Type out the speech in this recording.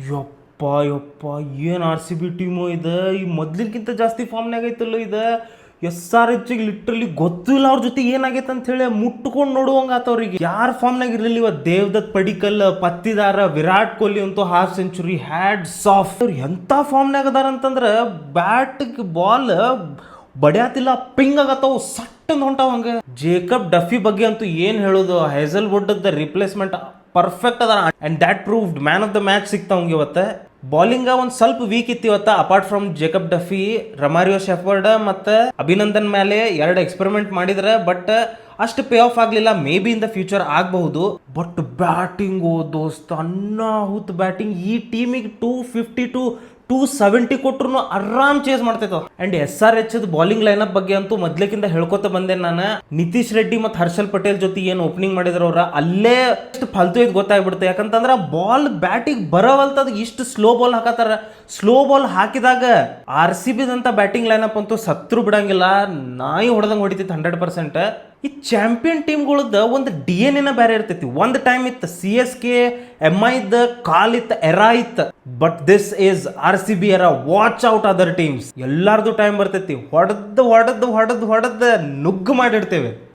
ಯಪ್ಪ ಯಪ್ಪ ಏನು ಆರ್ ಸಿ ಬಿ ಟೀಮು ಇದೆ ಈ ಮೊದ್ಲಿನ್ಕಿಂತ ಜಾಸ್ತಿ ಫಾರ್ಮ್ನಾಗ ಐತಲ್ಲ ಇದು. ಎಸ್ ಆರ್ ಎಚ್ಗೆ ಲಿಟ್ರಲಿ ಗೊತ್ತಿಲ್ಲ ಅವ್ರ ಜೊತೆ ಏನಾಗೈತೆ ಅಂತ ಹೇಳಿ ಮುಟ್ಕೊಂಡು ನೋಡುವಂಗ ಆತವ್ರಿಗೆ. ಯಾರ ಫಾರ್ಮ್ನಾಗ ಇರಲಿಲ್ಲ ಇವತ್ತು ದೇವದತ್ ಪಡಿಕಲ್, ಪತ್ತಿದಾರ, ವಿರಾಟ್ ಕೊಹ್ಲಿ ಅಂತೂ ಹಾಫ್ ಸೆಂಚುರಿ, ಹ್ಯಾಡ್ ಸಾಫ್ಟ್. ಅವ್ರು ಎಂಥ ಫಾರ್ಮ್ನಾಗ ಅದಾರ ಅಂತಂದ್ರೆ ಬ್ಯಾಟ್ಗೆ ಬಾಲ್ ಬಡಿಯಾತಿಲ್ಲ, ಪಿಂಗ್ ಆಗತ್ತವು, ಸಟ್ಟಂದ್ ಹೊಂಟಾವ ಹಂಗೆ. ಜೇಕಬ್ ಡಫಿ ಬಗ್ಗೆ ಅಂತೂ ಏನು ಹೇಳೋದು, ಹೈಸಲ್ ವುಡ್ ರಿಪ್ಲೇಸ್ಮೆಂಟ್ ಪರ್ಫೆಕ್ಟ್ ಅದ and that proved man of the match ಸಿಗ್ತಾವಂಗೆ ಇವತ್ತು. ಬಾಲಿಂಗ್ ಒಂದು ಸ್ವಲ್ಪ ವೀಕ್ ಇತ್ತು ಇವತ್ತು. Apart from Jacob Duffy, Romario Shepherd ಮತ್ತು ಅಭಿನಂದನ್ ಮೇಲೆ 2 ಎಕ್ಸ್ಪೆರಿಮೆಂಟ್ ಮಾಡಿದ್ರೆ ಬಟ್ ಅಷ್ಟು ಪೇ ಆಫ್ ಆಗಲಿಲ್ಲ. May be in the future ಆಗಬಹುದು. ಬಟ್ ಬ್ಯಾಟಿಂಗ್ ಓ ದೋಸ್ತ, ಅನ್ನಾಹುತ್ ಬ್ಯಾಟಿಂಗ್. ಈ ಟೀಮಿಗೆ 250 to 270 ಕೊಟ್ರು ಆರಾಮ್ ಚೇಸ್ ಮಾಡ್ತೈತ. And S R H bowling lineup ಬಗ್ಗೆ ಅಂತೂ ಮೊದ್ಲೇಕಿಂತ ಹೇಳ್ಕೊತ ಬಂದೆ ನಾನು. ನಿತೀಶ್ ರೆಡ್ಡಿ ಮತ್ತು ಹರ್ಷಲ್ ಪಟೇಲ್ ಜೊತೆ ಏನು ಓಪನಿಂಗ್ ಮಾಡಿದ್ರು ಅವ್ರ, ಅಲ್ಲೇ ಎಷ್ಟು ಫಲ್ತು ಇದು ಗೊತ್ತಾಗ್ಬಿಡುತ್ತೆ. ಯಾಕಂತಂದ್ರೆ ಬಾಲ್ ಬ್ಯಾಟಿಗೆ ಬರೋವಲ್ತದ, ಇಷ್ಟು ಸ್ಲೋ ಬಾಲ್ ಹಾಕತ್ತಾರ. ಸ್ಲೋ ಬಾಲ್ ಹಾಕಿದಾಗ ಆರ್ ಸಿ ಬಿದಂತ ಬ್ಯಾಟಿಂಗ್ ಲೈನಪ್ ಅಂತೂ ಸತ್ರು ಬಿಡಂಗಿಲ್ಲ, ನಾಯಿ ಹೊಡೆದಂಗೆ ಹೊಡಿತೈತಿ 100%. ಈ ಚಾಂಪಿಯನ್ ಟೀಮ್ಗಳದ್ದು ಒಂದು ಡಿ ಎನ್ ಎನ ಬೇರೆ ಇರ್ತೈತಿ. ಒಂದು ಟೈಮ್ ಇತ್ತು C S K, M I ಇದ್ದ ಕಾಲ್ ಇತ್ತು, ಎರಾ ಇತ್ತು. But this is R C B era. Watch out other teams. ಎಲ್ಲಾರ್ದು ಟೈಮ್ ಬರ್ತೈತಿ, ಹೊಡೆದ್ ನುಗ್ಗು ಮಾಡಿಡ್ತೇವೆ.